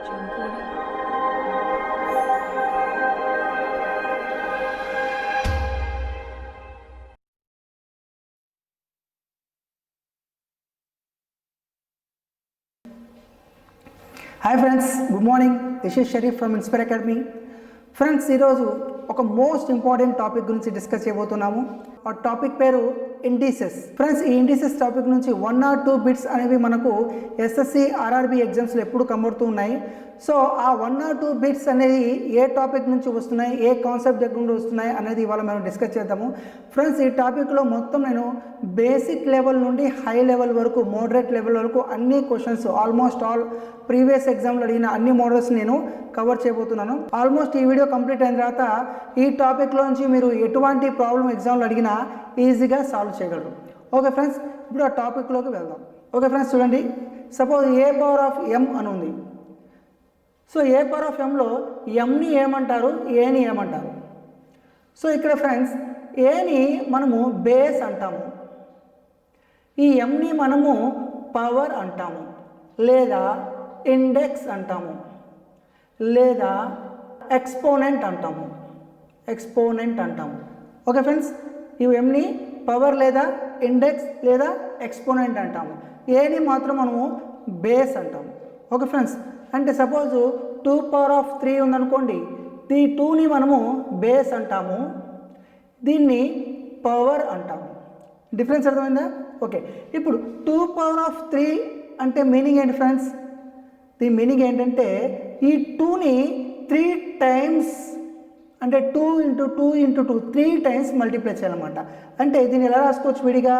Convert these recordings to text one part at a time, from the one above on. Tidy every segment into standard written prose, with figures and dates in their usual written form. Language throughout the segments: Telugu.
Hi friends, good morning. This is Sharif from Inspire Academy. Friends, ఈరోజు ఒక మోస్ట్ ఇంపార్టెంట్ టాపిక్ గురించి డిస్కస్ చేయబోతున్నాము. ఆ టాపిక్ పేరు ఇండిసెస్. ఫ్రెండ్స్, ఈ ఇండిసెస్ టాపిక్ నుంచి 1 or 2 బిట్స్ అనేవి మనకు ఎస్ఎస్సి ఆర్ఆర్బి ఎగ్జామ్స్లో ఎప్పుడు కనబడుతూ ఉన్నాయి. సో ఆ 1 or 2 బిట్స్ అనేది ఏ టాపిక్ నుంచి వస్తున్నాయి, ఏ కాన్సెప్ట్ దగ్గర నుండి వస్తున్నాయి అనేది ఇవాళ మనం డిస్కస్ చేద్దాము. ఫ్రెండ్స్, ఈ టాపిక్లో మొత్తం నేను బేసిక్ లెవెల్ నుండి హై లెవెల్ వరకు, మోడరేట్ లెవెల్ వరకు అన్ని క్వశ్చన్స్, ఆల్మోస్ట్ ఆల్ ప్రీవియస్ ఎగ్జామ్లో అడిగిన అన్ని మోడల్స్ నేను కవర్ చేయబోతున్నాను. ఆల్మోస్ట్ ఈ వీడియో కంప్లీట్ అయిన తర్వాత ఈ టాపిక్లోంచి మీరు ఎటువంటి ప్రాబ్లం ఎగ్జామ్లో అడిగినా ఈజీగా సాల్వ్ చేయగలరు. ఓకే ఫ్రెండ్స్, ఇప్పుడు ఆ టాపిక్లోకి వెళ్దాం. ఓకే ఫ్రెండ్స్, చూడండి. సపోజ్ ఏ పవర్ ఆఫ్ ఎం అని ఉంది. సో ఏ పవర్ ఆఫ్ ఎంలో ఎంని ఏమంటారు, ఏని ఏమంటారు? సో ఇక్కడ ఫ్రెండ్స్, ఏని మనము బేస్ అంటాము, ఈ ఎంని మనము పవర్ అంటాము, లేదా ఇండెక్స్ అంటాము, లేదా ఎక్స్పోనెంట్ అంటాము. ఓకే ఫ్రెండ్స్, ఈ ఎంని పవర్ లేదా ఇండెక్స్ లేదా ఎక్స్పోనెంట్ అంటాము. ఏని మాత్రం మనము బేస్ అంటాము. ఓకే ఫ్రెండ్స్, అంటే సపోజ్ 2 పవర్ ఆఫ్ 3 ఉందనుకోండి, ఈ 2ని మనము బేస్ అంటాము, దీన్ని పవర్ అంటాము. డిఫరెన్స్ అర్థమైందా? ఓకే, ఇప్పుడు 2 పవర్ ఆఫ్ 3 అంటే మీనింగ్ ఏంటి ఫ్రెండ్స్? దీని మీనింగ్ ఏంటంటే ఈ 2ని 3 టైమ్స్, అంటే 2 × 2 × 2 3 టైమ్స్ మల్టిప్లై చేయాలన్నమాట. అంటే దీన్ని ఎలా రాసుకోవచ్చు? విడిగా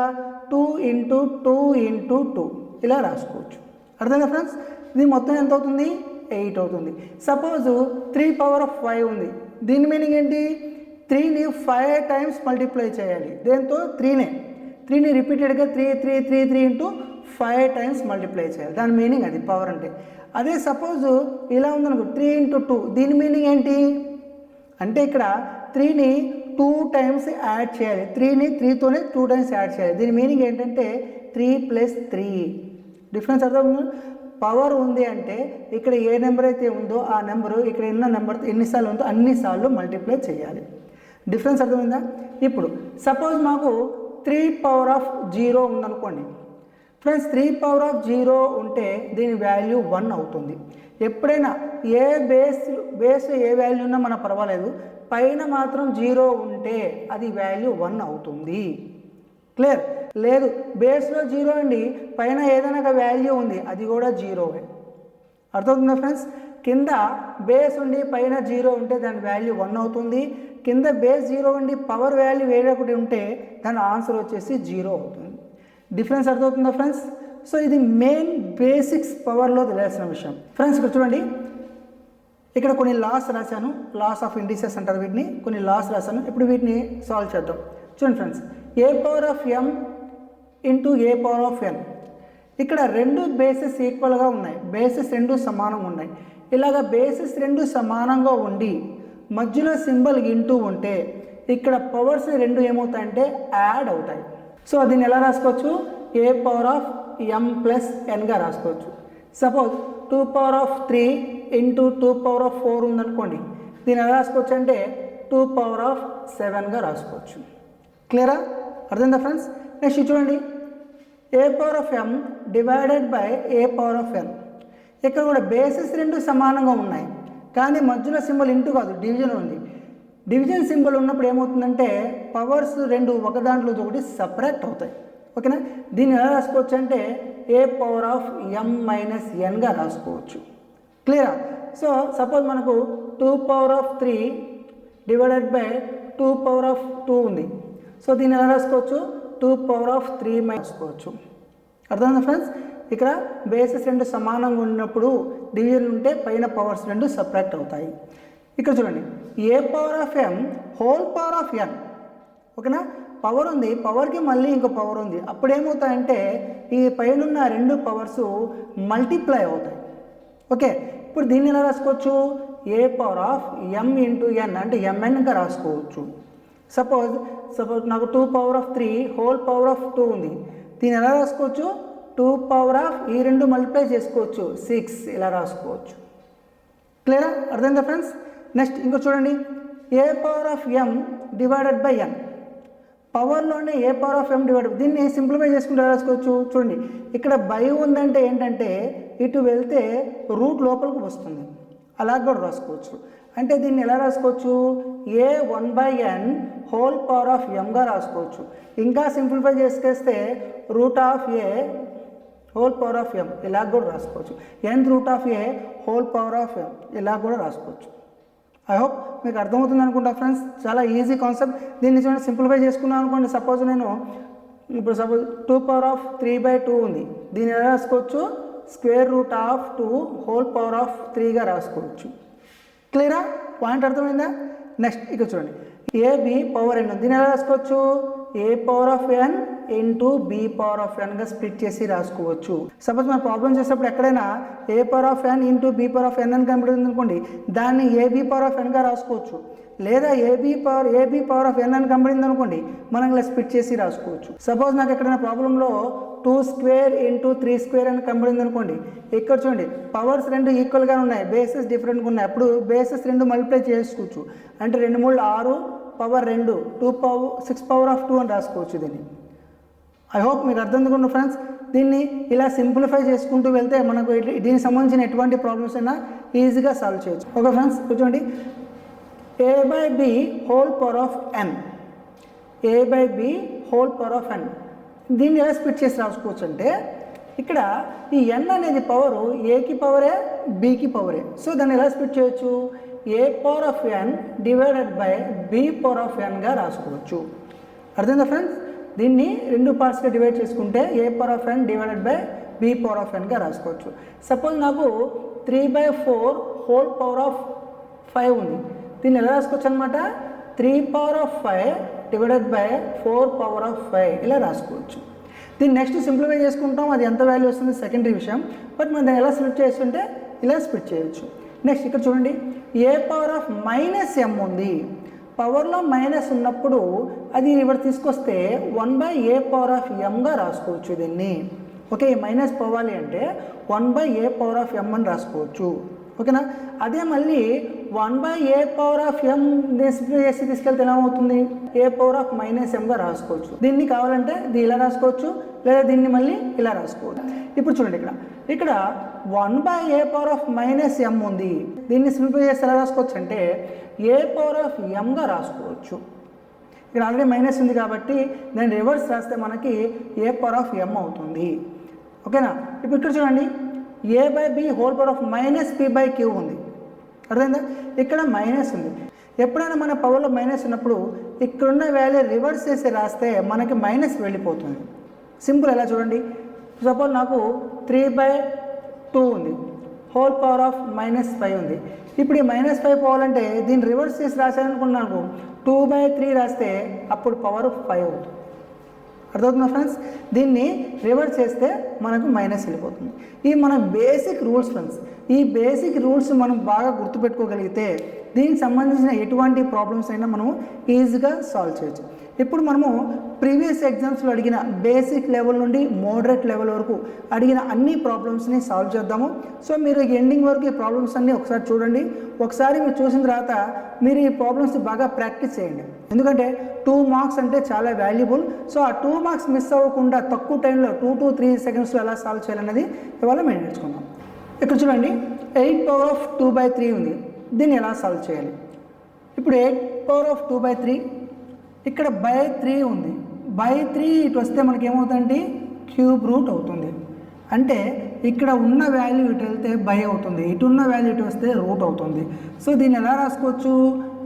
2 × 2 × 2 ఇలా రాసుకోవచ్చు. అర్థమైందా ఫ్రెండ్స్? ఇది మొత్తం ఎంత అవుతుంది? 8 అవుతుంది. సపోజ్ 3 పవర్ ఆఫ్ 5 ఉంది. దీని మీనింగ్ ఏంటి? 3ని 5 టైమ్స్ మల్టిప్లై చేయాలి. దేంతో? 3ని రిపీటెడ్గా 3 × 5 టైమ్స్ మల్టిప్లై చేయాలి. దాని మీనింగ్ అది పవర్ అంటే. అదే సపోజ్ ఇలా ఉందనుకో, 3 × 2, దీని మీనింగ్ ఏంటి అంటే ఇక్కడ 3ని 2 టైమ్స్ యాడ్ చేయాలి. 3ని 3తోనే 2 టైమ్స్ యాడ్ చేయాలి. దీని మీనింగ్ ఏంటంటే 3 + 3. డిఫరెన్స్ అర్థం? పవర్ ఉంది అంటే ఇక్కడ ఏ నెంబర్ అయితే ఉందో ఆ నెంబరు ఇక్కడ ఉన్న నెంబర్ ఎన్నిసార్లు ఉందో అన్నిసార్లు మల్టిప్లై చేయాలి. డిఫరెన్స్ అర్థమైందా? ఇప్పుడు సపోజ్ మాకు 3 పవర్ ఆఫ్ 0 ఉందనుకోండి. ఫ్రెండ్స్, 3 పవర్ ఆఫ్ 0 ఉంటే దీని వాల్యూ 1 అవుతుంది. ఎప్పుడైనా ఏ బేస్ ఏ వాల్యూ ఉన్నా మనకు పర్వాలేదు, పైన మాత్రం 0 ఉంటే అది వాల్యూ 1 అవుతుంది. క్లియర్? లేదు, బేస్లో 0 అండి, పైన ఏదైనా ఒక వాల్యూ ఉంది, అది కూడా 0. అర్థమవుతుందా ఫ్రెండ్స్? కింద బేస్ ఉండి పైన 0 ఉంటే దాని వాల్యూ 1 అవుతుంది. కింద బేస్ 0 ఉండి పవర్ వాల్యూ వేరే ఒకటి ఉంటే దాని ఆన్సర్ వచ్చేసి 0 అవుతుంది. డిఫరెన్స్ అర్థమవుతుందా ఫ్రెండ్స్? సో ఇది మెయిన్ బేసిక్స్ పవర్లో తెలియాల్సిన విషయం. ఫ్రెండ్స్, ఇక్కడ చూడండి, ఇక్కడ కొన్ని లాస్ రాశాను. లాస్ ఆఫ్ ఇండిసెస్ అంటారు వీటిని. కొన్ని లాస్ రాశాను. ఇప్పుడు వీటిని సాల్వ్ చేద్దాం. చూడండి friends, a power of m into a power of n. ఇక్కడ 2 బేసెస్ ఈక్వల్గా ఉన్నాయి, బేసెస్ 2 సమానంగా ఉన్నాయి. ఇలాగ బేసెస్ 2 సమానంగా ఉండి మధ్యలో సింబల్ ఇంటూ ఉంటే ఇక్కడ పవర్స్ 2 ఏమవుతాయంటే యాడ్ అవుతాయి. సో దీన్ని ఎలా రాసుకోవచ్చు? A power of M plus ఎన్గా రాసుకోవచ్చు. Suppose 2 power of 3 into 2 power of 4 ఉందనుకోండి, దీన్ని ఎలా రాసుకోవచ్చు అంటే 2 పవర్ ఆఫ్ 7గా రాసుకోవచ్చు. క్లియరా? అర్థమైందా ఫ్రెండ్స్? నెక్స్ట్ చూడండి, a power of m divided by a power of n. ఇక్కడ కూడా బేసెస్ 2 సమానంగా ఉన్నాయి, కానీ మధ్యలో సింబల్ ఇంటూ కాదు, డివిజన్ ఉంది. డివిజన్ సింబల్ ఉన్నప్పుడు ఏమవుతుందంటే పవర్స్ 2 ఒక దాంట్లో ఒకటి సపరేట్ అవుతాయి. ఓకేనా? దీన్ని ఎలా రాసుకోవచ్చు అంటే ఏ పవర్ ఆఫ్ ఎం మైనస్ ఎన్గా రాసుకోవచ్చు. క్లియరా? సో సపోజ్ మనకు 2 power of 3 divided by 2 power of 2 ఉంది. సో దీన్ని ఎలా రాసుకోవచ్చు? 2 పవర్ ఆఫ్ 3 రాసుకోవచ్చు. అర్థమైందా ఫ్రెండ్స్? ఇక్కడ బేసెస్ 2 సమానంగా ఉన్నప్పుడు డివిజన్ ఉంటే పైన పవర్స్ 2 సపరేట్ అవుతాయి. ఇక్కడ చూడండి, a power of m whole power of n. ఓకేనా? పవర్ ఉంది, పవర్కి మళ్ళీ ఇంకో పవర్ ఉంది. అప్పుడు ఏమవుతాయంటే ఈ పైన 2 పవర్స్ మల్టిప్లై అవుతాయి. ఓకే, ఇప్పుడు దీన్ని ఎలా రాసుకోవచ్చు? A power of m into ఎన్ అంటే ఎంఎన్గా రాసుకోవచ్చు. సపోజ్ నాకు 2 power of 3 whole power of 2 ఉంది. దీన్ని ఎలా రాసుకోవచ్చు? 2 పవర్ ఆఫ్ ఈ 2 మల్టిప్లై చేసుకోవచ్చు, 6 ఇలా రాసుకోవచ్చు. క్లియరా? అర్థమైందా ఫ్రెండ్స్? నెక్స్ట్ ఇంకో చూడండి, a power of m divided by n. పవర్లోనే a power of m divided, దీన్ని సింప్లిఫై చేసుకుంటే రాసుకోవచ్చు. చూడండి, ఇక్కడ బై ఉందంటే ఏంటంటే ఇటు వెళ్తే రూట్ లోపలికి వస్తుంది, అలా కూడా రాసుకోవచ్చు. అంటే దీన్ని ఎలా రాసుకోవచ్చు, a 1/n whole power of ఎంగా రాసుకోవచ్చు. ఇంకా సింప్లిఫై చేసుకేస్తే root of a whole power of m ఇలా కూడా రాసుకోవచ్చు. nth root of a whole power of m ఇలా కూడా రాసుకోవచ్చు. ఐ హోప్ మీకు అర్థమవుతుంది అనుకుంటా ఫ్రెండ్స్. చాలా ఈజీ కాన్సెప్ట్. దీన్ని చూడండి, సింప్లిఫై చేసుకున్నాను అనుకోండి. సపోజ్ నేను ఇప్పుడు 2/3/2 ఉంది, దీన్ని ఎలా రాసుకోవచ్చు, square root of 2 whole power of 3గా రాసుకోవచ్చు. క్లియరా? పాయింట్ అర్థమైందా? నెక్స్ట్ ఇక చూడండి, ఏబి పవర్ ఎన్, దీన్ని ఎలా రాసుకోవచ్చు, a power of n into b power of ఎన్గా స్ప్లిట్ చేసి రాసుకోవచ్చు. సపోజ్ మనం ప్రాబ్లం చేసేటప్పుడు ఎక్కడైనా a power of n into b power of n అని కనబడుతుంది అనుకోండి, దాన్ని ఏబి పవర్ ఆఫ్ ఎన్గా రాసుకోవచ్చు. లేదా ఏబి పవర్ ఆఫ్ ఎన్ అని కనబడింది అనుకోండి, మనం ఇలా స్ప్లిట్ చేసి రాసుకోవచ్చు. సపోజ్ నాకు ఎక్కడైనా ప్రాబ్లంలో 2² ఇంటూ 3² అని కనబడింది అనుకోండి, ఇక్కడ చూడండి పవర్స్ రెండు ఈక్వల్గా ఉన్నాయి, బేసెస్ డిఫరెంట్గా ఉన్నాయి. అప్పుడు బేసెస్ రెండు మల్టిప్లై చేసుకోవచ్చు. అంటే 2 3 6 పవర్ 2 6 పవర్ ఆఫ్ 2 అని రాసుకోవచ్చు దీన్ని. ఐ హోప్ మీకు అర్థం అనుకుంటున్నాను ఫ్రెండ్స్. దీన్ని ఇలా సింప్లిఫై చేసుకుంటూ వెళ్తే మనకు దీనికి సంబంధించిన ఎటువంటి ప్రాబ్లమ్స్ అయినా ఈజీగా సాల్వ్ చేయొచ్చు. ఓకే ఫ్రెండ్స్, కూర్చోండి, a/b whole power of n, a/b whole power of n, దీన్ని ఎలా స్ప్లిట్ చేసి రాసుకోవచ్చు అంటే ఇక్కడ ఈ n అనేది పవరు ఏకి పవరే బికి పవరే. సో దాన్ని ఎలా స్ప్లిట్ చేయొచ్చు, a power of n divided by b power of nగా రాసుకోవచ్చు. అర్థమైందా ఫ్రెండ్స్? దీన్ని 2 పార్ట్స్గా డివైడ్ చేసుకుంటే a power of n divided by b power of nగా రాసుకోవచ్చు. సపోజ్ నాకు 3/4 హోల్ పవర్ ఆఫ్ 5 ఉంది, దీన్ని ఎలా రాసుకోవచ్చు అనమాట, 3 power of 5 divided by 4 power of 5 ఇలా రాసుకోవచ్చు. దీన్ని నెక్స్ట్ సింప్లిఫై చేసుకుంటాం, అది ఎంత వాల్యూ వస్తుంది సెకండరీ విషయం. బట్ మనం దాన్ని ఎలా స్ప్లిట్ చేస్తుంటే ఇలా స్ప్లిట్ చేయొచ్చు. నెక్స్ట్ ఇక్కడ చూడండి, ఏ పవర్ ఆఫ్ -m ఉంది, పవర్లో మైనస్ ఉన్నప్పుడు అది ఇక్కడ తీసుకొస్తే 1/a పవర్ ఆఫ్ ఎంగా రాసుకోవచ్చు దీన్ని. ఓకే, మైనస్ పోవాలి అంటే 1/a పవర్ ఆఫ్ m అని రాసుకోవచ్చు. ఓకేనా? అదే మళ్ళీ 1/a power of m simplify చేసి తీసుకెళ్తే ఎలా అవుతుంది, ఏ పవర్ ఆఫ్ -mగా రాసుకోవచ్చు. దీన్ని కావాలంటే ఇది ఇలా రాసుకోవచ్చు, లేదా దీన్ని మళ్ళీ ఇలా రాసుకోవచ్చు. ఇప్పుడు చూడండి, ఇక్కడ 1/a పవర్ ఆఫ్ -m ఉంది, దీన్ని సింప్లిఫై చేసి ఎలా రాసుకోవచ్చు అంటే ఏ పవర్ ఆఫ్ ఎంగా రాసుకోవచ్చు. ఇక్కడ ఆల్రెడీ మైనస్ ఉంది కాబట్టి దాన్ని రివర్స్ రాస్తే మనకి ఏ పవర్ ఆఫ్ m అవుతుంది. ఓకేనా? ఇప్పుడు ఇక్కడ చూడండి, a/b whole power of -p/q ఉంది. అర్థమైందా? ఇక్కడ మైనస్ ఉంది. ఎప్పుడైనా మన పవర్లో మైనస్ ఉన్నప్పుడు ఇక్కడున్న వాల్యూ రివర్స్ చేసి రాస్తే మనకి మైనస్ వెళ్ళిపోతుంది. సింపుల్. ఎలా చూడండి, సపోజ్ నాకు 3/2 ఉంది, హోల్ పవర్ ఆఫ్ -5 ఉంది. ఇప్పుడు ఈ -5 పోవాలంటే దీన్ని రివర్స్ చేసి రాశాననుకున్నాను, 2/3 రాస్తే అప్పుడు పవర్ 5 అవుతుంది. అర్థమవుతుందా ఫ్రెండ్స్? దీన్ని రివర్స్ చేస్తే మనకు మైనస్ వెళ్ళిపోతుంది. ఇవి మన బేసిక్ రూల్స్ ఫ్రెండ్స్. ఈ బేసిక్ రూల్స్ మనం బాగా గుర్తుపెట్టుకోగలిగితే దీనికి సంబంధించిన ఎటువంటి ప్రాబ్లమ్స్ అయినా మనం ఈజీగా సాల్వ్ చేయొచ్చు. ఇప్పుడు మనము ప్రీవియస్ ఎగ్జామ్స్లో అడిగిన బేసిక్ లెవెల్ నుండి మోడరేట్ లెవెల్ వరకు అడిగిన అన్ని ప్రాబ్లమ్స్ని సాల్వ్ చేద్దాము. సో మీరు ఎండింగ్ వరకు ఈ ప్రాబ్లమ్స్ అన్నీ ఒకసారి చూడండి. ఒకసారి మీరు చూసిన తర్వాత మీరు ఈ ప్రాబ్లమ్స్ని బాగా ప్రాక్టీస్ చేయండి. ఎందుకంటే 2 మార్క్స్ అంటే చాలా వాల్యుబుల్. సో ఆ 2 మార్క్స్ మిస్ అవ్వకుండా తక్కువ టైంలో 2 to 3 సెకండ్స్లో ఎలా సాల్వ్ చేయాలనేది ఇవాళ మేము నేర్చుకుందాం. ఇక్కడ చూడండి, 8 పవర్ ఆఫ్ 2/3 ఉంది, దీన్ని ఎలా సాల్వ్ చేయాలి. ఇప్పుడు 8 పవర్ ఆఫ్ 2/3, ఇక్కడ /3 ఉంది, /3 ఇటు వస్తే మనకి ఏమవుతుందంటే క్యూబ్ రూట్ అవుతుంది. అంటే ఇక్కడ ఉన్న వాల్యూ ఇటు వెళ్తే బై అవుతుంది, ఇటున్న వాల్యూ ఇటు వస్తే రూట్ అవుతుంది. సో దీన్ని ఎలా రాసుకోవచ్చు,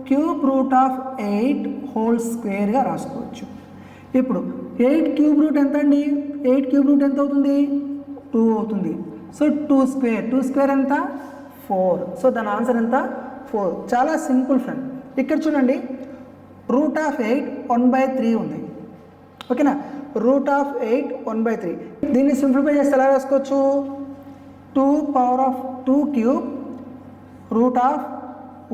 క్యూబ్ రూట్ ఆఫ్ 8 హోల్ స్క్వేర్గా రాసుకోవచ్చు. ఇప్పుడు 8 క్యూబ్ రూట్ ఎంత అండి, 8 క్యూబ్ రూట్ ఎంత అవుతుంది, 2 అవుతుంది. సో 2 స్క్వేర్ ఎంత, 4. సో దాని ఆన్సర్ ఎంత, 4. చాలా సింపుల్ ఫ్రెండ్. ఇక్కడ చూడండి, రూట్ ఆఫ్ 8 1/3 ఉంది. ఓకేనా? Root of 8 1/3. దీన్ని సింప్లిఫై చేస్తే ఎలా రాసుకోవచ్చు, 2 power of 2 cube root of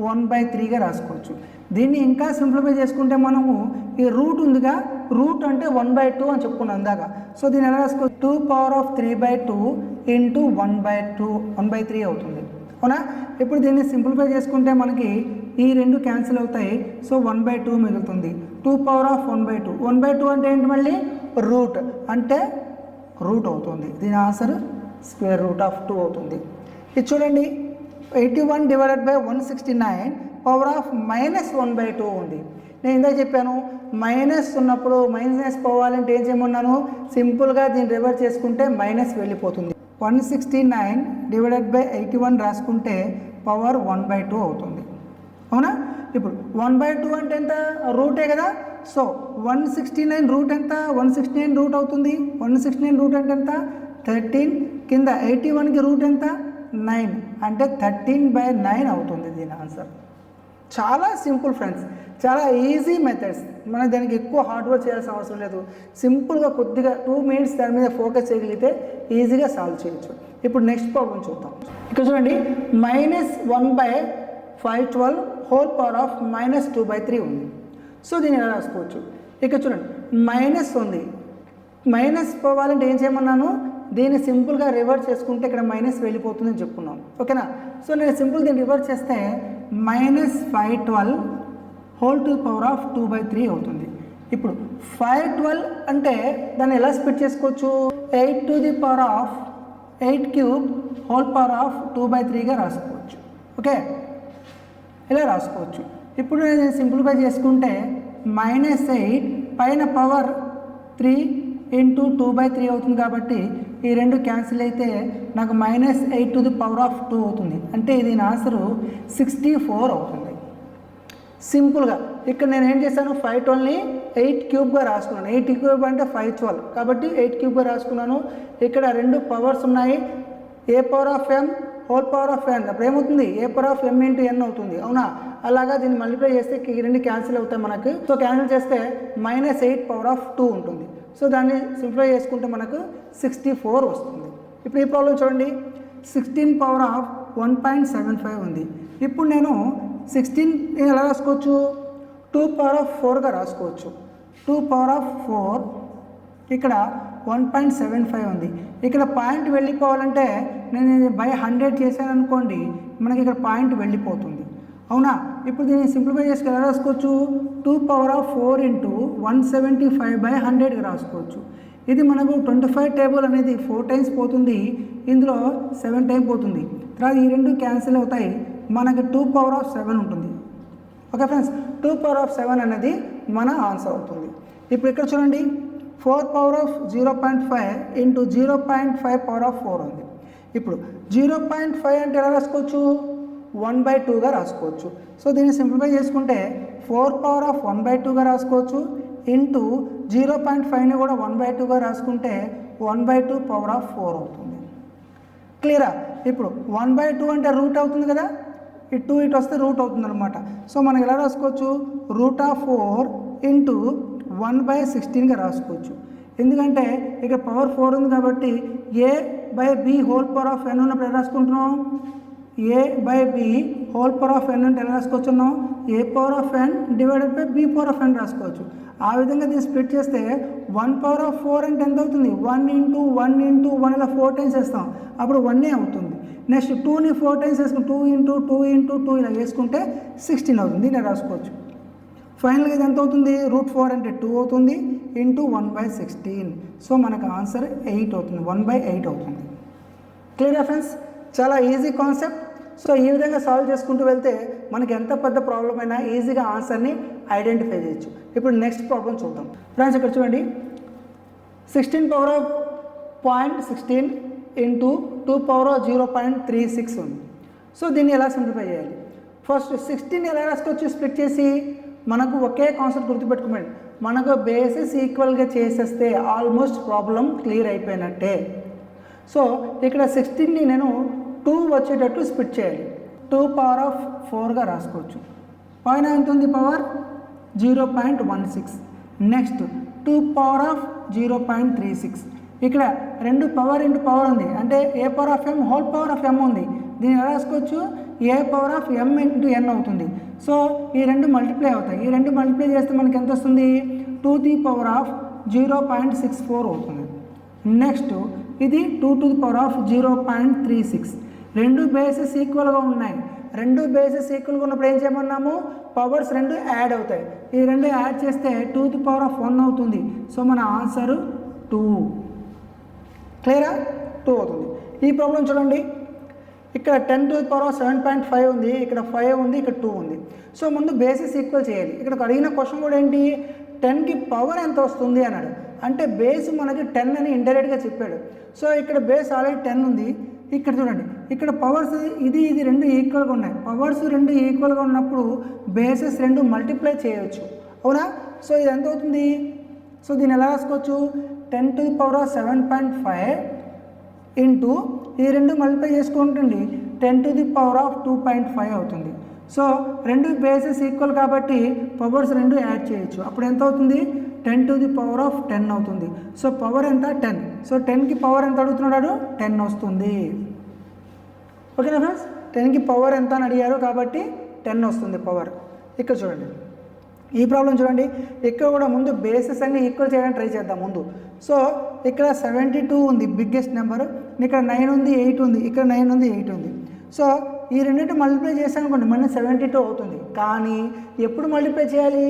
1/3గా రాసుకోవచ్చు. దీన్ని ఇంకా సింప్లిఫై చేసుకుంటే మనము ఈ రూట్ ఉందిగా, రూట్ అంటే 1/2 అని చెప్పుకున్నాం ఇందాక. సో దీన్ని ఎలా రాసుకోవచ్చు, 2 పవర్ ఆఫ్ 3/2 ఇంటూ 1/3 అవుతుంది. అవునా. ఇప్పుడు దీన్ని సింప్లిఫై చేసుకుంటే మనకి ఈ రెండు క్యాన్సిల్ అవుతాయి. సో 1/2 మిగులుతుంది. 2 × 1/2 అంటే ఏంటి, మళ్ళీ రూట్ అంటే రూట్ అవుతుంది. దీని ఆన్సర్ √2 అవుతుంది. ఇది చూడండి, 81 / 169 పవర్ ఆఫ్ -1/2 ఉంది. నేను ఇందాక చెప్పాను మైనస్ ఉన్నప్పుడు మైనస్ పోవాలంటే ఏం చేయమన్నాను, సింపుల్గా దీన్ని రివర్స్ చేసుకుంటే మైనస్ వెళ్ళిపోతుంది. 169 / 81 రాసుకుంటే పవర్ 1/2 అవుతుంది. అవునా. ఇప్పుడు 1/2 అంటే ఎంత, రూటే కదా. సో 169 రూట్ ఎంత, 169 రూట్ అవుతుంది. 169 రూట్ అంటే ఎంత, 13. కింద 81కి రూట్ ఎంత, 9 అంటే 13/9 అవుతుంది దీని ఆన్సర్. చాలా సింపుల్ ఫ్రెండ్స్, చాలా ఈజీ మెథడ్స్. మనం దానికి ఎక్కువ హార్డ్ వర్క్ చేయాల్సిన అవసరం లేదు. సింపుల్గా కొద్దిగా 2 మినిట్స్ దాని మీద ఫోకస్ చేయగలిగితే ఈజీగా సాల్వ్ చేయొచ్చు. ఇప్పుడు నెక్స్ట్ ప్రాబ్లం చూద్దాం. ఇక్కడ చూడండి, -1/512 హోల్ పవర్ ఆఫ్ -2/3 ఉంది. సో దీన్ని ఎలా రాసుకోవచ్చు. ఇక్కడ చూడండి మైనస్ ఉంది, మైనస్ పోవాలంటే ఏం చేయమన్నాను, దీన్ని సింపుల్గా రివర్స్ చేసుకుంటే ఇక్కడ మైనస్ వెళ్ళిపోతుందని చెప్పుకున్నాం. ఓకేనా. సో నేను సింపుల్ దీన్ని రివర్స్ చేస్తే -512 హోల్ టు పవర్ ఆఫ్ 2/3 అవుతుంది. ఇప్పుడు 512 అంటే దాన్ని ఎలా స్ప్లిట్ చేసుకోవచ్చు, 8⁻8³ హోల్ పవర్ ఆఫ్ 2/3గా రాసుకోవచ్చు. ఓకే, ఇలా రాసుకోవచ్చు. ఇప్పుడు నేను సింప్లిఫై చేసుకుంటే -8 పైన పవర్ 3 × 2/3 అవుతుంది. కాబట్టి ఈ రెండు క్యాన్సిల్ అయితే నాకు -8⁻2 అవుతుంది. అంటే ఇది నా ఆన్సరు 64 అవుతుంది. సింపుల్గా ఇక్కడ నేను ఏం చేశాను, 512ని 8³ రాసుకున్నాను. 8³ అంటే 512 కాబట్టి 8³ రాసుకున్నాను. ఇక్కడ రెండు పవర్స్ ఉన్నాయి, a⁻m whole power of n. అప్పుడు ఏమవుతుంది, a⁻m × n అవుతుంది. అవునా. అలాగా దీన్ని మల్టిప్లై చేస్తే ఈ రెండు క్యాన్సిల్ అవుతాయి మనకు. సో క్యాన్సిల్ చేస్తే -8⁻2 ఉంటుంది. సో దాన్ని సింప్లిఫై చేసుకుంటే మనకు 64 వస్తుంది. ఇప్పుడు ఈ ప్రాబ్లం చూడండి, 16⁻1.75 ఉంది. ఇప్పుడు నేను 16 ఎలా రాసుకోవచ్చు, 2⁻4గా రాసుకోవచ్చు. 2⁻4 ఇక్కడ 1.75 ఉంది. ఇక్కడ పాయింట్ వెళ్ళిపోవాలంటే నేను బై 100 చేశాను అనుకోండి, మనకి ఇక్కడ పాయింట్ వెళ్ళిపోతుంది. అవునా. ఇప్పుడు దీన్ని సింప్లిఫై చేసి ఎలా రాసుకోవచ్చు, 2⁻4 × 175/100గా రాసుకోవచ్చు. ఇది మనకు 25 టేబుల్ అనేది 4 టైమ్స్ పోతుంది, ఇందులో 7 టైమ్స్ పోతుంది. తర్వాత ఈ రెండు క్యాన్సిల్ అవుతాయి, మనకి 2⁻7 ఉంటుంది. ఓకే ఫ్రెండ్స్, 2⁻7 అనేది మన ఆన్సర్ అవుతుంది. ఇప్పుడు ఇక్కడ చూడండి, 4⁻0.5 × 0.5⁻4 ఉంది. ఇప్పుడు 0.5 అంటే ఎలా రాసుకోవచ్చు, 1/2గా రాసుకోవచ్చు. సో దీన్ని సింప్లిఫై చేసుకుంటే 4⁻1/2గా రాసుకోవచ్చు. ఇంటూ 0.5ని కూడా 1/2గా రాసుకుంటే 1/2⁻4 అవుతుంది. క్లియరా. ఇప్పుడు 1/2 అంటే రూట్ అవుతుంది కదా, ఇటు 2 ఇటు వస్తే రూట్ అవుతుంది అనమాట. సో మనం ఎలా రాసుకోవచ్చు, √4 × 1/16గా రాసుకోవచ్చు. ఎందుకంటే ఇక్కడ పవర్ 4 ఉంది కాబట్టి a/b whole power of n ఉన్నప్పుడు ఎలా రాసుకుంటున్నాం, a/b whole power of n అంటే ఎలా రాసుకోవచ్చున్నాం, a⁻n / b⁻n రాసుకోవచ్చు. ఆ విధంగా దీన్ని స్ప్లిట్ చేస్తే 1⁻4 అంటే ఎంత అవుతుంది, 1 × 1 × 1 ఇలా 4 టైమ్స్ వేస్తాం, అప్పుడు 1 అవుతుంది. నెక్స్ట్ 2ని 4 టైమ్స్ వేసుకుని 2 × 2 × 2 ఇలా వేసుకుంటే 16 అవుతుంది. ఇలా రాసుకోవచ్చు. ఫైనల్గా ఇది ఎంత అవుతుంది, √4 అంటే 2 అవుతుంది, ఇంటూ 1/16. సో మనకు ఆన్సర్ 8 అవుతుంది, 1/8 అవుతుంది. క్లియర్ ఫ్రెండ్స్, చాలా ఈజీ కాన్సెప్ట్. సో ఈ విధంగా సాల్వ్ చేసుకుంటూ వెళ్తే మనకి ఎంత పెద్ద ప్రాబ్లం అయినా ఈజీగా ఆన్సర్ని ఐడెంటిఫై చేయొచ్చు. ఇప్పుడు నెక్స్ట్ ప్రాబ్లం చూద్దాం ఫ్రెండ్స్. ఇక్కడ చూడండి, 16⁻0.16 × 2⁻0.36 ఉంది. సో దీన్ని ఎలా సింప్లిఫై చేయాలి, ఫస్ట్ 16 ఎలా రాసుకోవచ్చు, స్ప్లిట్ చేసి మనకు ఒకే కాన్సెప్ట్ గుర్తుపెట్టుకోండి, మనకు బేసిస్ ఈక్వల్గా చేసేస్తే ఆల్మోస్ట్ ప్రాబ్లం క్లియర్ అయిపోయినట్టే. సో ఇక్కడ 16ని నేను 2 వచ్చేటట్టు స్ప్లిట్ చేయాలి, 2⁻4గా రాసుకోవచ్చు. పైన ఎంత ఉంది, పవర్ 0.16. నెక్స్ట్ 2⁻0.36. ఇక్కడ రెండు పవర్ ఇంటూ పవర్ ఉంది, అంటే a⁻m whole power of m ఉంది. దీన్ని ఎలా రాసుకోవచ్చు, a⁻m × n అవుతుంది. సో ఈ రెండు మల్టిప్లై అవుతాయి, ఈ రెండు మల్టిప్లై చేస్తే మనకి ఎంత వస్తుంది, 2⁻0.64 అవుతుంది. నెక్స్ట్ ఇది 2⁻0.36. రెండు బేసెస్ ఈక్వల్గా ఉన్నాయి. రెండు బేసెస్ ఈక్వల్గా ఉన్నప్పుడు ఏం చేయమన్నాము, పవర్స్ రెండు యాడ్ అవుతాయి. ఈ రెండు యాడ్ చేస్తే 2^1 అవుతుంది. సో మన ఆన్సర్ 2. క్లియరా? 2 అవుతుంది. ఈ ప్రాబ్లం చూడండి, ఇక్కడ 10^7.5 ఉంది, ఇక్కడ 5 ఉంది, ఇక్కడ 2 ఉంది. సో ముందు బేసెస్ ఈక్వల్ చేయాలి. ఇక్కడ అడిగిన క్వశ్చన్ కూడా ఏంటి, 10కి పవర్ ఎంత వస్తుంది అన్నాడు. అంటే బేస్ మనకి 10 అని ఇండైరెక్ట్గా చెప్పాడు. సో ఇక్కడ బేస్ ఆల్రెడీ 10 ఉంది. ఇక్కడ చూడండి, ఇక్కడ పవర్స్ ఇది రెండు ఈక్వల్గా ఉన్నాయి. పవర్స్ రెండు ఈక్వల్గా ఉన్నప్పుడు బేసెస్ రెండు మల్టిప్లై చేయవచ్చు, అవునా? సో ఇది ఎంత అవుతుంది? సో దీన్ని ఎలా రాసుకోవచ్చు, 10^7.5 ఇంటూ ఈ రెండు మల్టిప్లై చేసుకుంటుంది 10^2.5 అవుతుంది. సో రెండు బేసెస్ ఈక్వల్ కాబట్టి పవర్స్ రెండు యాడ్ చేయొచ్చు. అప్పుడు ఎంత అవుతుంది, 10^10 అవుతుంది. సో పవర్ ఎంత, 10. సో 10కి పవర్ ఎంత అడుగుతున్నాడు, 10 వస్తుంది. ఓకేనా ఫ్రెండ్స్? 10కి పవర్ ఎంత అని అడిగారు కాబట్టి 10 వస్తుంది పవర్. ఇక్కడ చూడండి, ఈ ప్రాబ్లం చూడండి, ఇక్కడ కూడా ముందు బేసెస్ అన్ని ఈక్వల్ చేయడానికి ట్రై చేద్దాం ముందు. సో ఇక్కడ 72 ఉంది బిగ్గెస్ట్ నెంబర్, ఇక్కడ 9 ఉంది, 8 ఉంది, ఇక్కడ 9 ఉంది, 8 ఉంది. సో ఈ రెండింటి మల్టిప్లై చేసాను అనుకోండి మన 72 అవుతుంది. కానీ ఎప్పుడు మల్టిప్లై చేయాలి,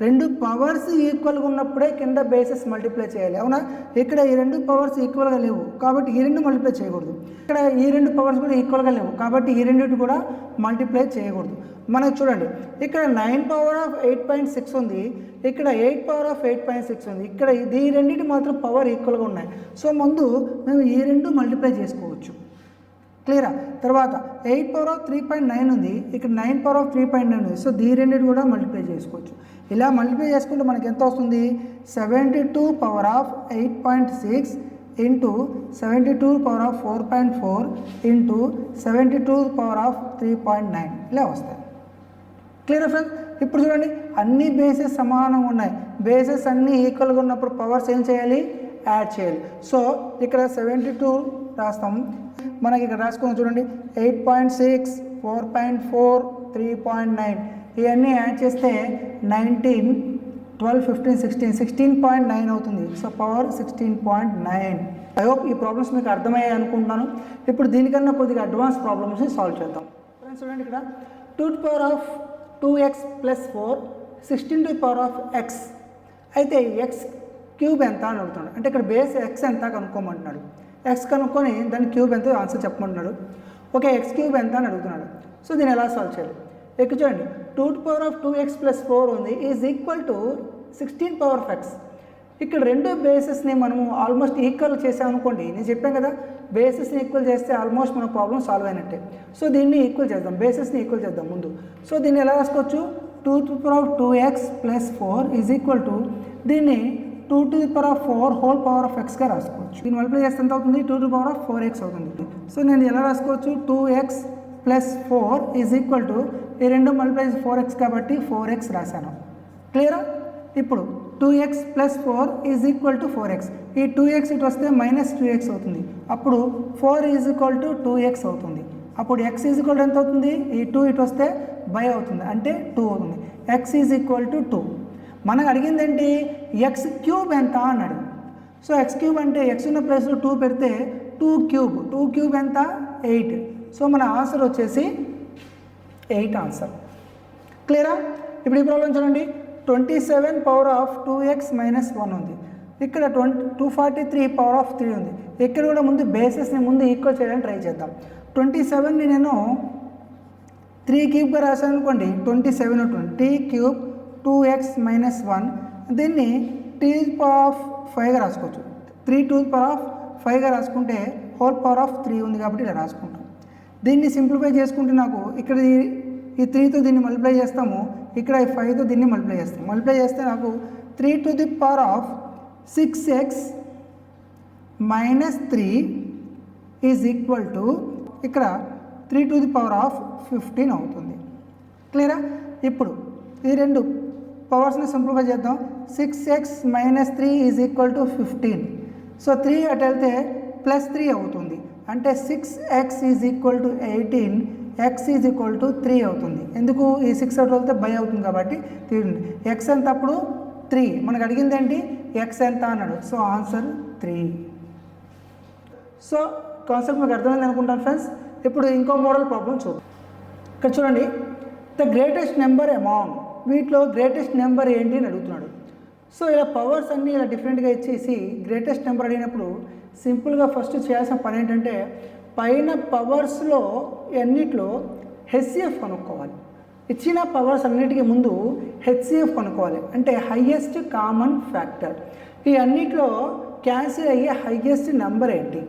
రెండు పవర్స్ ఈక్వల్గా ఉన్నప్పుడే కింద బేసెస్ మల్టిప్లై చేయాలి, అవునా? ఇక్కడ ఈ రెండు పవర్స్ ఈక్వల్గా లేవు కాబట్టి ఈ రెండు మల్టిప్లై చేయకూడదు. ఇక్కడ ఈ రెండు పవర్స్ కూడా ఈక్వల్గా లేవు కాబట్టి ఈ రెండింటి కూడా మల్టిప్లై చేయకూడదు. మనకు చూడండి, ఇక్కడ 9^8.6 ఉంది, ఇక్కడ 8^8.6 ఉంది. ఇక్కడ ఈ రెండింటి మాత్రం పవర్ ఈక్వల్గా ఉన్నాయి. సో ముందు మేము ఈ రెండు మల్టిప్లై చేసుకోవచ్చు. క్లియరా? తర్వాత 8^3.9 ఉంది, ఇక్కడ 9^3.9 ఉంది. సో ఈ రెండింటి కూడా మల్టిప్లై చేసుకోవచ్చు. ఇలా మల్టిప్లై చేసుకుంటే మనకి ఎంత వస్తుంది, 72^8.6 ఇంటూ 72^4.4 ఇంటూ 72^3.9 ఇలా వస్తాయి. Clear friends? ఇప్పుడు చూడండి, అన్ని బేసెస్ సమానంగా ఉన్నాయి. బేసెస్ అన్నీ ఈక్వల్గా ఉన్నప్పుడు పవర్స్ ఏం చేయాలి, యాడ్ చేయాలి. సో ఇక్కడ 72 రాస్తాం, మనకి ఇక్కడ రాసుకొని చూడండి 8.6, 4.4, 3.9 ఇవన్నీ యాడ్ చేస్తే 19, 12, 15, 16.9 అవుతుంది. So power 16.9. ఐ హోప్ ఈ ప్రాబ్లమ్స్ మీకు అర్థమయ్యాయి అనుకుంటున్నాను. ఇప్పుడు దీనికన్నా కొద్దిగా అడ్వాన్స్ ప్రాబ్లమ్స్ని సాల్వ్ చేద్దాం. ఫ్రెండ్స్ చూడండి, ఇక్కడ 2^2x + 4 16^x అయితే x³ ఎంత అని అడుగుతున్నాడు. అంటే ఇక్కడ బేస్ x ఎంత కనుక్కోమంటున్నాడు. x కనుక్కొని దాని క్యూబ్ ఎంత ఆన్సర్ చెప్పమంటున్నాడు. ఓకే, x³ ఎంత అని అడుగుతున్నాడు. సో దీన్ని ఎలా సాల్వ్ చేయాలి, ఇక్కడ చూడండి 2^2x + 4 ఉంది ఈజ్ ఈక్వల్ టు 16^x. ఇక్కడ రెండు బేసెస్ని మనము ఆల్మోస్ట్ ఈక్వల్ చేసామనుకోండి, నేను చెప్పాను కదా బేసెస్ని ఈక్వల్ చేస్తే ఆల్మోస్ట్ మన ప్రాబ్లం సాల్వ్ అయినట్టే. సో దీన్ని ఈక్వల్ చేద్దాం, బేసెస్ని ఈక్వల్ చేద్దాం ముందు. సో దీన్ని ఎలా రాసుకోవచ్చు, 2^2x + 4 ఈజ్ ఈక్వల్ టు దీన్ని 2^4 రాసుకోవచ్చు. దీన్ని మల్టిప్లై చేస్తే ఎంత అవుతుంది, 2^4x అవుతుంది. సో నేను ఎలా రాసుకోవచ్చు, 2x + 4 ఈజ్ ఈక్వల్ టు ఈ రెండు మల్టిప్లై 4x కాబట్టి 4x రాశాను. క్లియరా? ఇప్పుడు 2x + 4 is equal to 4x. ఈ 2x ఇటు వస్తే -2x అవుతుంది. అప్పుడు 4 ఈజ్ ఈక్వల్ టు 2x అవుతుంది. అప్పుడు x ఈజ్ ఈక్వల్ టు ఎంత అవుతుంది, ఈ 2 ఇటు వస్తే బై అవుతుంది, అంటే 2 అవుతుంది. x is equal to 2. మనకు అడిగింది ఏంటి, x³ ఎంత అన్నాడు. సో x³ అంటే x ఉన్న ప్లేస్లో 2 పెడితే 2³ ఎంత, 8. సో మన ఆన్సర్ వచ్చేసి 8 ఆన్సర్. క్లియరా? ఇప్పుడు ఈ ప్రాబ్లం చూడండి, 27^2x - 1 ఉంది, ఇక్కడ 243^3 ఉంది. ఇక్కడ కూడా ముందు బేసెస్ని ముందు ఈక్వల్ చేయడానికి ట్రై చేద్దాం. 27ని నేను 3³ రాశాను అనుకోండి, 27 ఉంటుంది. t³ 2x - 1 దీన్ని t⁵ రాసుకోవచ్చు. 3^5 రాసుకుంటే (3) ఉంది కాబట్టి ఇలా రాసుకుంటాం. దీన్ని సింప్లిఫై చేసుకుంటే నాకు ఇక్కడ ఈ 3తో దీన్ని మల్టిప్లై చేస్తాము, ఇక్కడ ఈ 5తో దీన్ని మల్టిప్లై చేస్తాం. మల్టిప్లై చేస్తే నాకు 3^6x - 3 ఈజ్ ఈక్వల్ టు ఇక్కడ 3^15 అవుతుంది. క్లియరా? ఇప్పుడు ఈ రెండు పవర్స్ని సింప్లిఫై చేద్దాం. 6x - 3 is equal to 15. So 3 అటు వెళ్తే +3 అవుతుంది, అంటే 6x is equal to 18, x is equal to 3 అవుతుంది. ఎందుకు, ఈ 6 అటు వెళ్తే బై అవుతుంది కాబట్టి 3. x ఎంత అప్పుడు 3. మనకు అడిగింది ఏంటి, x ఎంత అన్నాడు. So answer 3. సో కాన్సెప్ట్ మీకు అర్థమైంది అనుకుంటాను ఫ్రెండ్స్. ఇప్పుడు ఇంకో మోడల్ ప్రాబ్లం చూద్దాం. ఇక్కడ చూడండి, ద గ్రేటెస్ట్ నెంబర్ అమాంగ్, వీటిలో గ్రేటెస్ట్ నెంబర్ ఏంటి అని అడుగుతున్నాడు. సో ఇలా పవర్స్ అన్నీ ఇలా డిఫరెంట్గా ఇచ్చేసి గ్రేటెస్ట్ నెంబర్ అడిగినప్పుడు సింపుల్గా ఫస్ట్ చేయాల్సిన పని ఏంటంటే పైన పవర్స్లో అన్నిట్లో హెచ్సిఎఫ్ కనుక్కోవాలి. ఇచ్చిన పవర్స్ అన్నిటికీ ముందు హెచ్సిఎఫ్ కనుక్కోవాలి, అంటే హయ్యెస్ట్ కామన్ ఫ్యాక్టర్. ఈ అన్నిట్లో క్యాన్సిల్ అయ్యే హయ్యెస్ట్ నెంబర్ ఏంటి?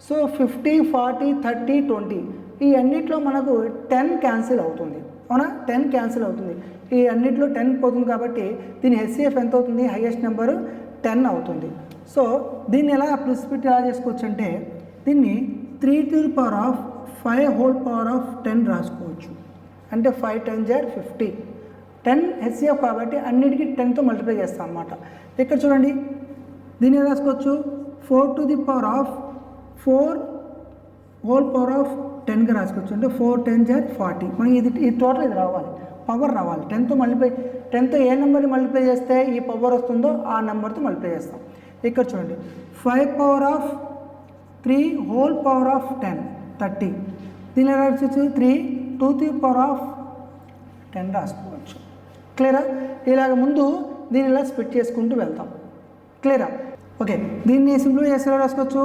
సో 50, 40, 30, 20 ఈ అన్నిట్లో మనకు 10 క్యాన్సిల్ అవుతుంది. అవునా, 10 క్యాన్సిల్ అవుతుంది. ఈ అన్నిట్లో 10 పోతుంది కాబట్టి దీని హెచ్సిఎఫ్ ఎంత అవుతుంది? హయ్యెస్ట్ నెంబరు 10 అవుతుంది. సో దీన్ని ఎలా ప్రిసిపిట్ ఎలా చేసుకోవచ్చు అంటే దీన్ని 3⁵ రాసుకోవచ్చు. అంటే 5 10 50, 10 హెచ్సిఎఫ్ కాబట్టి అన్నిటికీ 10తో మల్టిప్లై చేస్తాం అన్నమాట. ఇక్కడ చూడండి, దీన్ని ఎలా రాసుకోవచ్చు? 4⁴10గా రాసుకోవచ్చు. అంటే 4 10 40. మనకి ఇది టోటల్ ఇది రావాలి, పవర్ రావాలి. 10తో ఏ నెంబర్ని మల్టిప్లై చేస్తే ఈ పవర్ వస్తుందో ఆ నెంబర్తో మల్టిప్లై చేస్తాం. ఇక్కడ చూడండి, 5⁻3⁻10 30. దీన్ని ఎలా రాసుకోవచ్చు? 3⁻2⁻10 రాసుకోవచ్చు. క్లియరా? ఇలాగ ముందు దీన్ని ఇలా స్ప్లిట్ చేసుకుంటూ వెళ్తాం. క్లియరా? ఓకే, దీన్ని సింప్లిఫై చేసి రాసుకోవచ్చు.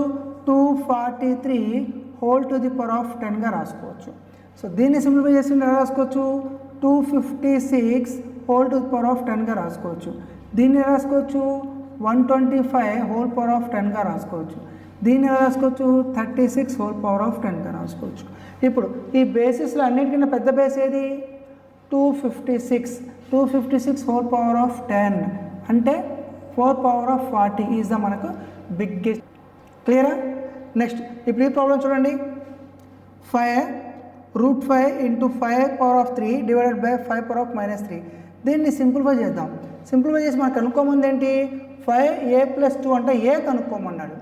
243⁻10గా రాసుకోవచ్చు. సో దీన్ని సింప్లిఫై చేసి ఎలా రాసుకోవచ్చు? 256⁻10గా రాసుకోవచ్చు. దీన్ని రాసుకోవచ్చు 125⁻10గా రాసుకోవచ్చు. దీన్ని ఎలా రాసుకోవచ్చు? 36⁻10గా రాసుకోవచ్చు. ఇప్పుడు ఈ బేసిస్లో అన్నిటికన్నా పెద్ద బేస్ ఏది? 256⁻10 అంటే 4⁻40 ఈజ్ ద మనకు బిగ్గెస్ట్. క్లియరా? నెక్స్ట్ ఇప్పుడు ఈ ప్రాబ్లం చూడండి, 5√5 × 5⁻3 డివైడెడ్ బై 5⁻−3. దీన్ని సింప్లిఫై చేద్దాం. సింప్లిఫై చేసి మనకు కనుక్కోమంది ఏంటి? 5a+2 అంటే ఏ కనుక్కోమన్నాడు.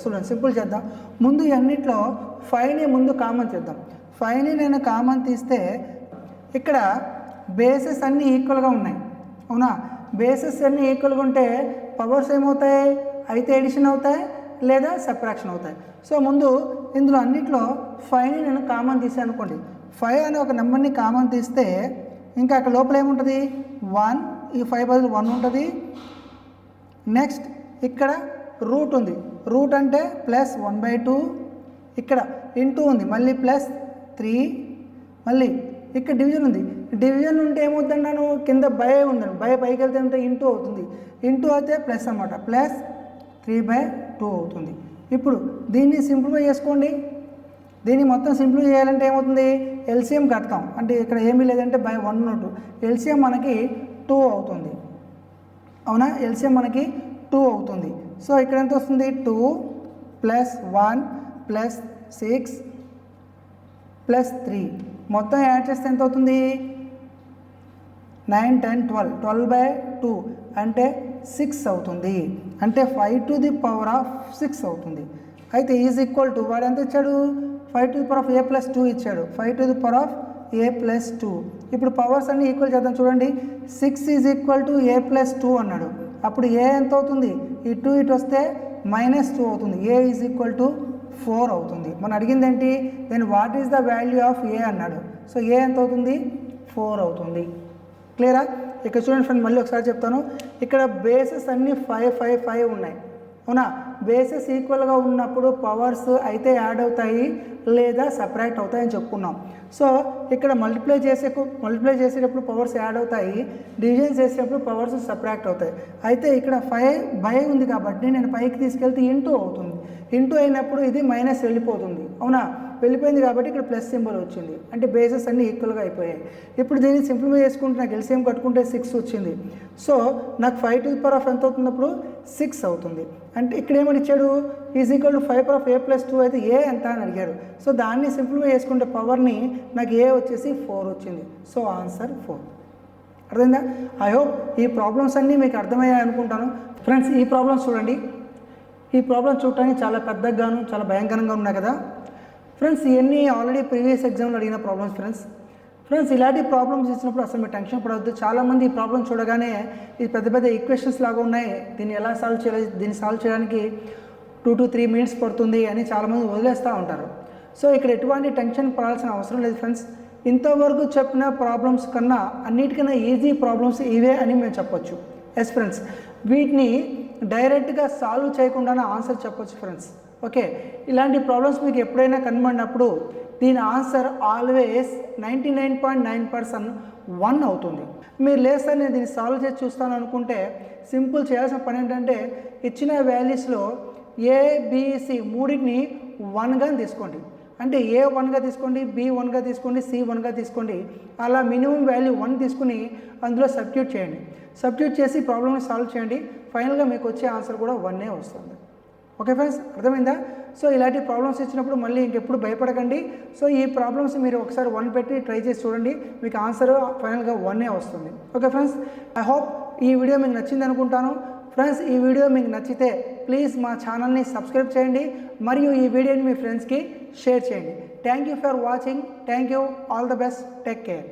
చూడండి, సింపుల్ చేద్దాం. ముందు అన్నిట్లో 5ని ముందు కామన్ చేద్దాం. 5ని నేను కామన్ తీస్తే ఇక్కడ బేసెస్ అన్నీ ఈక్వల్గా ఉన్నాయి. అవునా, బేసెస్ అన్నీ ఈక్వల్గా ఉంటే పవర్స్ ఏమవుతాయి? అయితే ఎడిషన్ అవుతాయి లేదా సబ్ట్రాక్షన్ అవుతాయి. సో ముందు ఇందులో అన్నిట్లో 5ని నేను కామన్ తీసాను అనుకోండి. 5 అనే ఒక నెంబర్ని కామన్ తీస్తే ఇంకా అక్కడ లోపల ఏముంటుంది? 1, ఈ 5 బదులు 1 ఉంటుంది. నెక్స్ట్ ఇక్కడ రూట్ ఉంది, రూట్ అంటే +1/2. ఇక్కడ ఇంటూ ఉంది, మళ్ళీ +3. మళ్ళీ ఇక్కడ డివిజన్ ఉంది. డివిజన్ ఉంటే ఏమవుతుందన్నాను? కింద బై ఉందండి, బై పైకి వెళ్తే అంటే ఇంటూ అవుతుంది. ఇంటూ అయితే ప్లస్ అన్నమాట, +3/2 అవుతుంది. ఇప్పుడు దీన్ని సింప్లిఫై చేసుకోండి. దీన్ని మొత్తం సింప్లిఫై చేయాలంటే ఏమవుతుంది? ఎల్సిఎం కడతాం. అంటే ఇక్కడ ఏమీ లేదంటే బై 1 ఉన్నట్టు. ఎల్సిఎం మనకి 2 అవుతుంది. అవునా, ఎల్సిఎం మనకి 2 అవుతుంది. సో ఇక్కడ ఎంత వస్తుంది? 2 + 1 + 6 + 3 మొత్తం యాడ్ చేస్తే ఎంత అవుతుంది? 9 10 12 12/2 అంటే 6 అవుతుంది. అంటే 5⁶ అవుతుంది. అయితే ఈజ్ ఈక్వల్ టు వాడు ఎంత ఇచ్చాడు? 5⁴a+2 ఇచ్చాడు. 5⁴a+2. ఇప్పుడు పవర్స్ అన్నీ ఈక్వల్ చేద్దాం. చూడండి, 6 = a+2 అన్నాడు. అప్పుడు ఏ ఎంత అవుతుంది? ఈ 2 ఇటు వస్తే -2 అవుతుంది. ఏ ఈజ్ ఈక్వల్ టు 4 అవుతుంది. మనం అడిగింది ఏంటి? Then what is the value of a అన్నాడు. సో ఏ ఎంత అవుతుంది? 4 అవుతుంది. క్లియరా? ఇక్కడ చూడండి ఫ్రెండ్, మళ్ళీ ఒకసారి చెప్తాను. ఇక్కడ బేసెస్ అన్నీ 5 5 5 ఉన్నాయి. అవునా, బేసెస్ ఈక్వల్గా ఉన్నప్పుడు పవర్స్ అయితే యాడ్ అవుతాయి లేదా సపరేట్ అవుతాయి అని చెప్పుకున్నాం. సో ఇక్కడ మల్టిప్లై చేసేటప్పుడు పవర్స్ యాడ్ అవుతాయి, డివిజన్ చేసేటప్పుడు పవర్స్ సపరేట్ అవుతాయి. అయితే ఇక్కడ 5 ఉంది కాబట్టి నేను పైకి తీసుకెళ్తే ఇంటూ అవుతుంది. ఇంటూ అయినప్పుడు ఇది మైనస్ వెళ్ళిపోతుంది. అవునా, వెళ్ళిపోయింది కాబట్టి ఇక్కడ ప్లస్ సింబల్ వచ్చింది. అంటే బేసెస్ అన్నీ ఈక్వల్గా అయిపోయాయి. ఇప్పుడు దీన్ని సింప్లిఫై చేసుకుంటే నాకు ఎల్సిఎం కట్టుకుంటే 6 వచ్చింది. సో నాకు 5⁻ ఎంత అవుతున్నప్పుడు 6 అవుతుంది. అంటే ఇక్కడ ఏమని ఇచ్చాడు? ఈజ్ ఈక్వల్ టు 5⁻a+2 అయితే ఏ ఎంత అని అడిగాడు. సో దాన్ని సింప్లిఫై చేసుకుంటే పవర్ని నాకు ఏ వచ్చేసి 4 వచ్చింది. So answer 4. అర్థమైందా? ఐ హోప్ ఈ ప్రాబ్లమ్స్ అన్నీ మీకు అర్థమయ్యాయి అనుకుంటాను. ఫ్రెండ్స్, ఈ ప్రాబ్లమ్స్ చూడండి. ఈ ప్రాబ్లమ్ చూడటానికి చాలా పెద్దగాను చాలా భయంకరంగా ఉన్నాయి కదా ఫ్రెండ్స్. ఇవన్నీ ఆల్రెడీ ప్రీవియస్ ఎగ్జామ్లో అడిగిన ప్రాబ్లమ్స్ ఫ్రెండ్స్. ఇలాంటి ప్రాబ్లమ్స్ ఇచ్చినప్పుడు అసలు మీరు టెన్షన్ పడవద్దు. చాలామంది ఈ ప్రాబ్లమ్ చూడగానే ఇది పెద్ద పెద్ద ఈక్వేషన్స్ లాగా ఉన్నాయి, దీన్ని ఎలా సాల్వ్ చేయాలి, దీన్ని సాల్వ్ చేయడానికి 2 to 3 minutes పడుతుంది అని చాలామంది వదిలేస్తూ ఉంటారు. సో ఇక్కడ ఎటువంటి టెన్షన్ పడాల్సిన అవసరం లేదు ఫ్రెండ్స్. ఇంతవరకు చెప్పిన ప్రాబ్లమ్స్ కన్నా అన్నిటికన్నా ఈజీ ప్రాబ్లమ్స్ ఇవే అని మేము చెప్పొచ్చు. ఎస్ ఫ్రెండ్స్, వీటిని డైరెక్ట్గా సాల్వ్ చేయకుండానే ఆన్సర్ చెప్పొచ్చు ఫ్రెండ్స్. ఓకే, ఇలాంటి ప్రాబ్లమ్స్ మీకు ఎప్పుడైనా కనబడినప్పుడు దీని ఆన్సర్ ఆల్వేస్ 99.9% 1 అవుతుంది. మీరు లేదు సార్ నేను దీన్ని సాల్వ్ చేసి చూస్తాను అనుకుంటే సింపుల్ చేయాల్సిన పని ఏంటంటే ఇచ్చిన వాల్యూస్లో ఏబిసి మూడింటిని 1గా తీసుకోండి. అంటే ఏ 1గా తీసుకోండి, బి 1గా తీసుకోండి, సి 1గా తీసుకోండి. అలా మినిమం వాల్యూ 1 తీసుకుని అందులో సబ్స్టిట్యూట్ చేయండి. సబ్స్టిట్యూట్ చేసి ప్రాబ్లమ్ని సాల్వ్ చేయండి. ఫైనల్గా మీకు వచ్చే ఆన్సర్ కూడా 1 వస్తుంది. ఓకే ఫ్రెండ్స్, అర్థమైందా? సో ఇలాంటి ప్రాబ్లమ్స్ ఇచ్చినప్పుడు మళ్ళీ ఇంకెప్పుడు భయపడకండి. సో ఈ ప్రాబ్లమ్స్ మీరు ఒకసారి 1 పెట్టి ట్రై చేసి చూడండి, మీకు ఆన్సర్ ఫైనల్గా 1 వస్తుంది. ఓకే ఫ్రెండ్స్, ఐ హోప్ ఈ వీడియో మీకు నచ్చింది అనుకుంటాను. ఫ్రెండ్స్, ఈ వీడియో మీకు నచ్చితే ప్లీజ్ మా ఛానల్ని సబ్స్క్రైబ్ చేయండి మరియు ఈ వీడియోని మీ ఫ్రెండ్స్కి షేర్ చేయండి. Thank you for watching. Thank you. All the best. Take care.